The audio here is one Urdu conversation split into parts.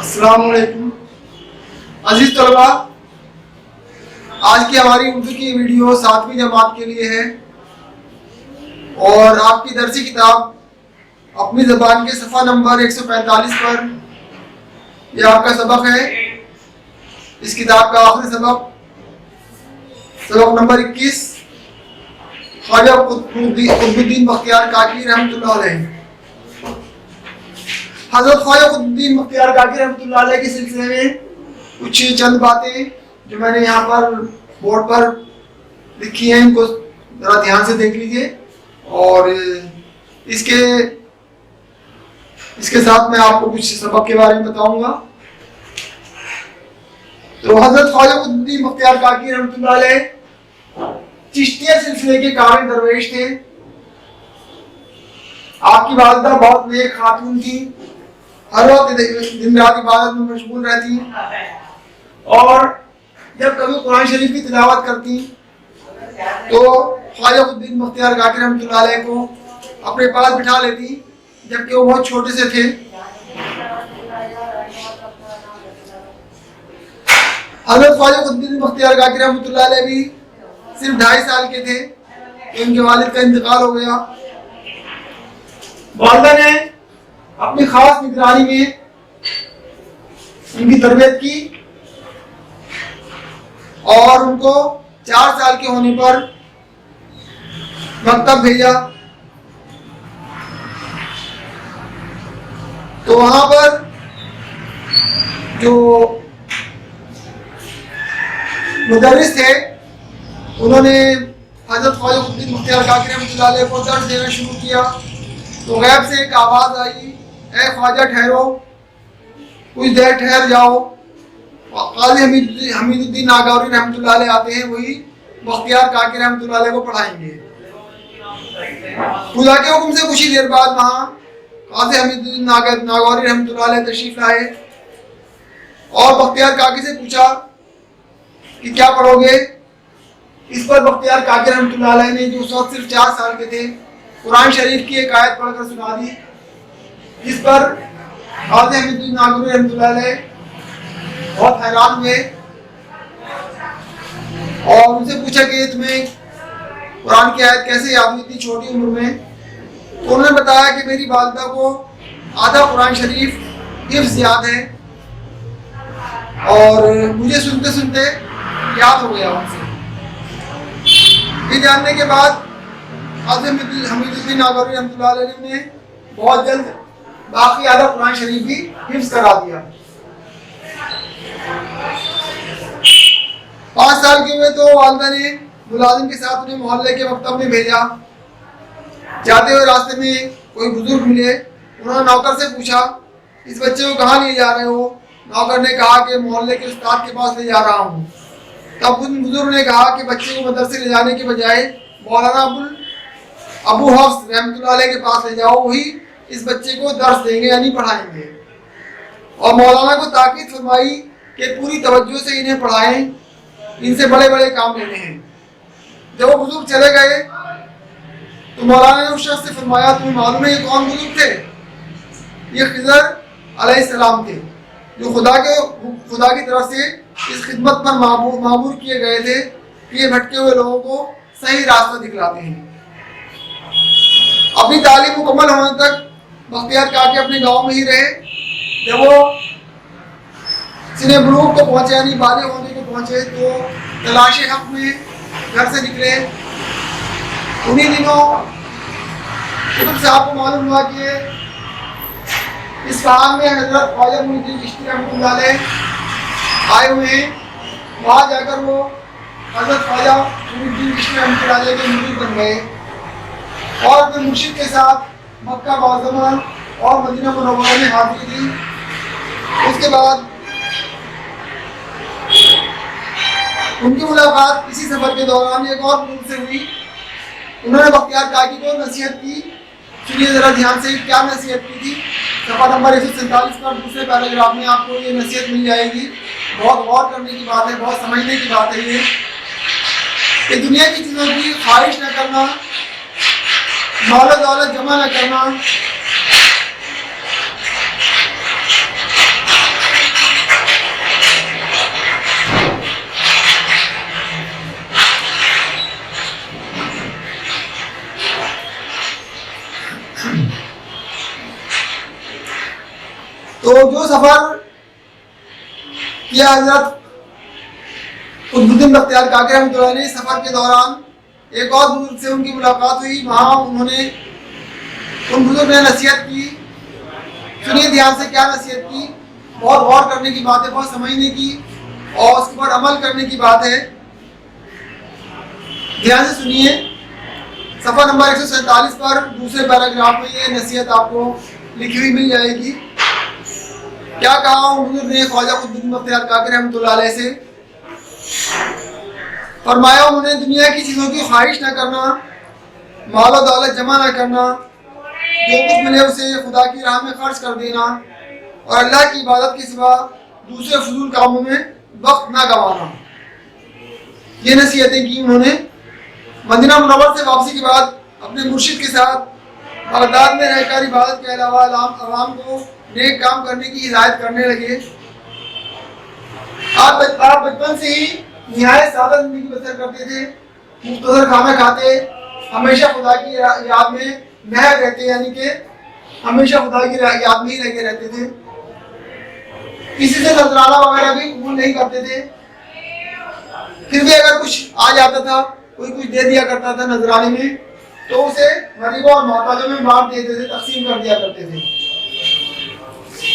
السلام علیکم عزیز طلباء، آج کی ہماری اردو کی ویڈیو 7ویں جماعت کے لیے ہے اور آپ کی درسی کتاب اپنی زبان کے صفحہ نمبر 145 پر یہ آپ کا سبق ہے۔ اس کتاب کا آخری سبق نمبر 21 خواجہ قطب الدین بختیار کاکی رحمۃ اللہ علیہ۔ حضرت خواجہ قطب الدین بختیار کاکی رحمۃ اللہ علیہ کے سلسلے میں کچھ چند باتیں جو میں نے یہاں پر بورڈ پر لکھی ہیں، ان کو ذرا دھیان سے دیکھ لیجیے اور اس کے ساتھ میں آپ کو کچھ سبق کے بارے میں بتاؤں گا۔ تو حضرت خواجہ قطب الدین بختیار کاکی رحمۃ اللہ علیہ چشتیہ سلسلے کے قاری درویش تھے۔ آپ کی والدہ بہت نیک خاتون تھی، ہر وقت دن رات عبادت میں مشغول رہتی اور جب کبھی قرآن شریف کی تلاوت کرتی تو خواجہ قطب الدین بختیار کاکی رحمۃ اللہ علیہ کو اپنے پاس بٹھا لیتی، جبکہ وہ بہت چھوٹے سے تھے۔ حضرت خواجہ قطب الدین بختیار کاکی رحمۃ اللہ علیہ بھی صرف 2.5 سال کے تھے کہ ان کے والد کا انتقال ہو گیا۔ والدہ نے اپنی خاص نگرانی میں ان کی تربیت کی اور ان کو 4 سال کے ہونے پر مکتب بھیجا۔ تو وہاں پر جو مدرس تھے انہوں نے حضرت خواجہ قطب الدین بختیار کاکی رحمۃ اللہ علیہ کو درس دینا شروع کیا تو غیب سے ایک آواز آئی، اے خواجہ ٹھہرو، کچھ دیر ٹھہر جاؤ۔ قاضی حمید الدین ناگوری رحمۃ اللہ علیہ آتے ہیں، وہی بختیار کاکی رحمۃ اللہ علیہ کو پڑھائیں گے۔ خدا کے حکم سے کچھ ہی دیر بعد وہاں قاضی حمید الدین ناگوری رحمۃ اللہ علیہ تشریف لائے اور بختیار کاکی سے پوچھا کہ کیا پڑھو گے؟ اس پر بختیار کاکی رحمۃ اللہ علیہ نے جو اس وقت صرف 4 سال کے تھے قرآن شریف کی ایک آیت پڑھ کر سنا دی، جس پر قاضی حمید الدین ناگوری رحمۃ اللہ علیہ بہت حیران ہوئے اور ان سے پوچھا کہ تمہیں قرآن کی آیت کیسے یاد ہوئی اتنی چھوٹی عمر میں؟ تو انہوں نے بتایا کہ میری والدہ کو آدھا قرآن شریف حفظ یاد ہے اور مجھے سنتے سنتے یاد ہو گیا ان سے۔ یہ جاننے کے بعد قاضی حمید الدین ناگوری رحمۃ اللہ علیہ نے بہت جلد باقی آدھا قرآن شریف بھی حفظ کرا دیا۔ 5 سال کے ہوئے تو والدہ نے ملازم کے ساتھ انہیں محلے کے مکتب میں بھیجا۔ جاتے ہوئے راستے میں کوئی بزرگ ملے، انہوں نے نوکر سے پوچھا اس بچے کو کہاں لے جا رہے ہو؟ نوکر نے کہا کہ محلے کے استاد کے پاس لے جا رہا ہوں۔ تب ان بزرگ نے کہا کہ بچے کو مدرسے لے جانے کے بجائے مولانا ابو حفص رحمۃ اللہ علیہ کے پاس لے جاؤ، وہی اس بچے کو درس دیں گے یعنی پڑھائیں گے۔ اور مولانا کو تاکید فرمائی کہ پوری توجہ سے انہیں پڑھائیں، ان سے بڑے بڑے کام لینے ہیں۔ جب وہ بزرگ چلے گئے تو مولانا نے اس شخص سے فرمایا تمہیں معلوم ہے یہ کون بزرگ تھے؟ یہ خضر علیہ السلام تھے جو خدا کی طرف سے اس خدمت پر معمور کیے گئے تھے کہ یہ بھٹکے ہوئے لوگوں کو صحیح راستہ دکھلاتے ہیں۔ اپنی تعلیم مکمل ہونے تک بختیار کاکی اپنے گاؤں میں ہی رہے۔ جب وہ سن بلوغ کو پہنچے یعنی بالغ ہونے کو پہنچے تو تلاش حق میں گھر سے نکلے۔ انہی دنوں قطب صاحب کو معلوم ہوا کہ اصفہان میں حضرت خواجہ معین الدین چشتی رحمۃ اللہ علیہ آئے ہوئے ہیں۔ وہاں جا کر وہ حضرت خواجہ معین الدین چشتی رحمۃ اللہ علیہ کے مرید بن گئے اور اپنے مرشد کے ساتھ مکہ معظمہ اور مدینہ منورہ میں حاضری دی۔ اس کے بعد ان کی ملاقات اسی سفر کے دوران ایک اور بزرگ سے ہوئی۔ انہوں نے بختیار کاکی کو نصیحت کی، سنیے ذرا دھیان سے کیا نصیحت کی تھی۔ صفحہ نمبر 147 پر دوسرے پیراگراف میں آپ کو یہ نصیحت مل جائے گی۔ بہت غور کرنے کی بات ہے، بہت سمجھنے کی بات ہے یہ کہ دنیا کی چیزوں کی خواہش نہ کرنا، مال و دولت جمع نہ کرنا، جو سفر کیا حضرت قطب الدین بختیار کاکی رحمۃ اللہ علیہ، سفر کے دوران ایک اور بزرگ سے ان کی ملاقات ہوئی. وہاں انہوں نے ان بزرگ نے نصیحت کی. سنیے دھیان سے کیا نصیحت کی. بہت غور کرنے کی بات ہے، بہت سمجھنے کی اور اس کے اوپر عمل کرنے کی بات ہے. دھیان سے سنیے. صفحہ نمبر 147 پر دوسرے پیراگراف میں یہ نصیحت آپ کو لکھی ہوئی مل جائے گی. کیا کہا ان بزرگ نے خواجہ قطب الدین بختیار کاکی رحمۃ اللہ علیہ سے؟ فرمایا انہوں نے دنیا کی چیزوں کی خواہش نہ کرنا، مال و دولت جمع نہ کرنا، جو کچھ ملے اسے خدا کی راہ میں خرچ کر دینا اور اللہ کی عبادت کے سوا دوسرے فضول کاموں میں وقت نہ گنوانا. یہ نصیحتیں کی انہوں نے. مدینہ منور سے واپسی کے بعد اپنے مرشد کے ساتھ بغداد میں رہ کر عبادت کے علاوہ عوام کو نیک کام کرنے کی ہدایت کرنے لگے. آپ بچپن سے ہی نہایت سادہ زندگی بسر کرتے تھے، مختصر کھانا کھاتے، ہمیشہ خدا کی یاد میں محو رہتے، یعنی کہ ہمیشہ خدا کی یاد میں ہی لگے رہتے تھے. کسی سے نذرانہ وغیرہ بھی قبول نہیں کرتے تھے. پھر بھی اگر کچھ آ جاتا تھا، کوئی کچھ دے دیا کرتا تھا نذرانے میں، تو اسے غریبوں اور محتاجوں میں بانٹ دیتے تھے، تقسیم کر دیا کرتے تھے.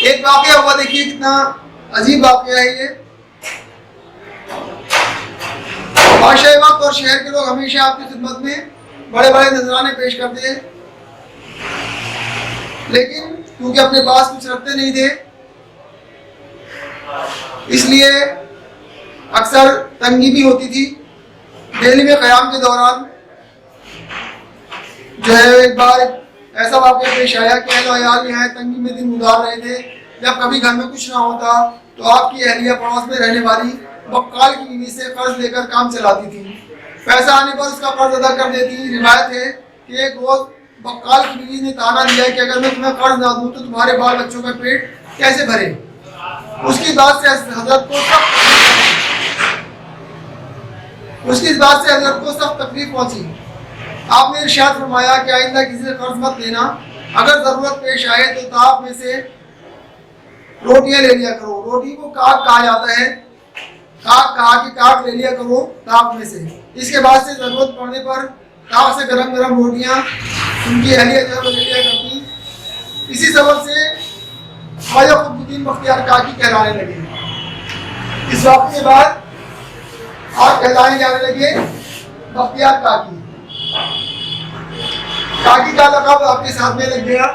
ایک واقعہ ہوا، دیکھیے کتنا عجیب واقعہ ہے یہ. بادشاہ وقت اور شہر کے لوگ ہمیشہ آپ کی خدمت میں بڑے بڑے نذرانے پیش کرتے ہیں، لیکن کیونکہ اپنے پاس کچھ رکھتے نہیں تھے اس لیے اکثر تنگی بھی ہوتی تھی. دہلی میں قیام کے دوران جو ہے ایک بار ایسا واقعہ پیش آیا کہ اہل و عیال یہاں تنگی میں دن گزار رہے تھے. جب کبھی گھر میں کچھ نہ ہوتا تو آپ کی اہلیہ پڑوس میں رہنے والی بقال کی بیوی سے قرض لے کر کام چلاتی تھی. پیسہ آنے پر اس کا قرض ادا کر دیتی. روایت ہے کہ ایک روز بقال کی بیوی نے تانا دیا کہ اگر میں تمہیں قرض نہ دوں تو تمہارے بال بچوں کا پیٹ کیسے بھرے. اس کی بات سے حضرت کو سخت تکلیف پہنچی. آپ نے ارشاد فرمایا کہ آئندہ کسی سے قرض مت لینا. اگر ضرورت پیش آئے تو تاپ میں سے روٹیاں لے لیا کرو. روٹی کو کاک کہا جاتا ہے. کاک کہا کہ کاک لے لیا کرو تاپ میں سے. اس کے بعد سے ضرورت پڑنے پر تاپ سے گرم گرم روٹیاں ان کی اہلیہ جو ہے لے لیا کرتی. اسی سبب سے خواجہ قطب الدین بختیار کاکی کہلانے لگے. اس واقعے کے بعد آپ کہلانے جانے لگے بختیار کاکی. کاکی کا لقب آپ کے ساتھ میں لگ گیا.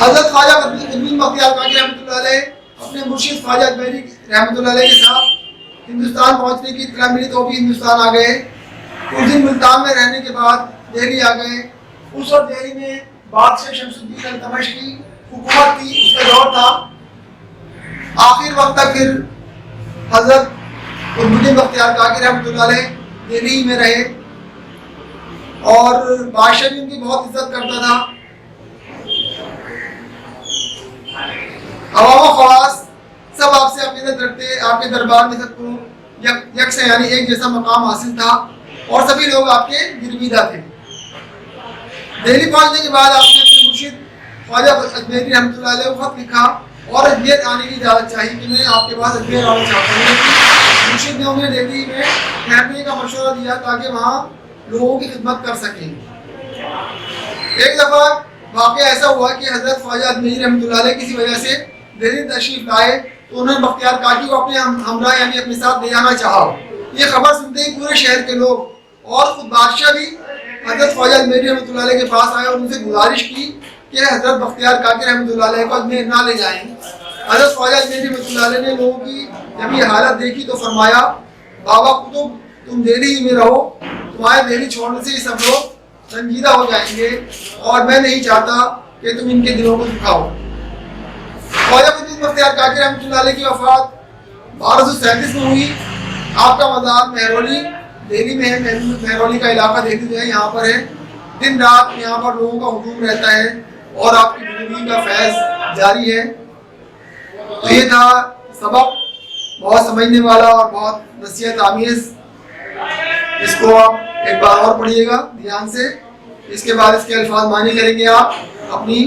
حضرت خواجہ قطب الدین بختیار کاکی رحمۃ اللہ علیہ اپنے مرشد خواجہ اجمیری رحمۃ اللہ علیہ کے ساتھ ہندوستان پہنچنے کی اطلاع ملی تو بھی ہندوستان آ گئے. کچھ دن ملتان میں رہنے کے بعد دہلی آ گئے. اس وقت دہلی میں بادشاہ شمس الدین التمش کی حکومت تھی، اس کا دور تھا. آخر وقت تک پھر حضرت قطب الدین بختیار کاکی رحمۃ اللہ علیہ دہلی میں رہے اور بادشاہ بھی ان کی بہت عزت کرتا تھا. عوام و خواص سب آپ سے عقیدت رکھتے، آپ کے دربار میں سب کو یکساں یعنی ایک جیسا مقام حاصل تھا اور سبھی لوگ آپ کے گرویدہ تھے. دہلی پہنچنے کے بعد آپ نے اپنے مرشد خواجہ اجمیری رحمۃ اللہ علیہ کو خط لکھا اور اجمیر آنے کی اجازت چاہیے کہ میں آپ کے پاس اجمیر آنا چاہتا ہوں. مرشد نے انہیں دہلی میں ٹھہرنے کا مشورہ دیا تاکہ وہاں لوگوں کی خدمت کر سکیں. ایک دفعہ واقعہ ایسا ہوا کہ حضرت خواجہ اجمیری رحمۃ اللہ علیہ کسی وجہ سے دہلی تشریف لائے تو انہوں نے بختیار کاکی کو اپنے ہمراہ یعنی اپنے ساتھ لے جانا چاہا. یہ خبر سنتے ہی پورے شہر کے لوگ اور خود بادشاہ بھی حضرت خواجہ اجمیری رحمۃ اللہ علیہ کے پاس آئے اور ان سے گزارش کی کہ حضرت بختیار کاکی رحمۃ اللہ علیہ کو اجمیر نہ لے جائیں. حضرت خواجہ اجمیری رحمۃ اللہ علیہ نے لوگوں کی جب یہ حالت دیکھی تو فرمایا بابا قطب تم دہلی ہی میں رہو، تمہارے دہلی چھوڑنے سے یہ سب لوگ سنجیدہ ہو جائیں گے اور میں نہیں چاہتا کہ تم ان کے دلوں کو دکھاؤ. خواجہ قطب الدین بختیار کاکی رحمۃ اللہ علیہ کی وفات 1237 میں ہوئی. آپ کا مزار مہرولی دہلی میں ہے. مہرولی کا علاقہ دہلی جو ہے یہاں پر ہے. دن رات یہاں پر لوگوں کا ہجوم رہتا ہے اور آپ کی بزرگی کا فیض جاری ہے. تو یہ تھا سبق، بہت سمجھنے والا اور بہت نصیحت آمیز. اس کو آپ ایک بار اور پڑھیے گا دھیان سے. اس کے بعد اس کے الفاظ معنی کریں گے آپ اپنی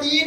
3,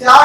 4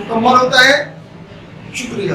مکمل ہوتا ہے. شکریہ.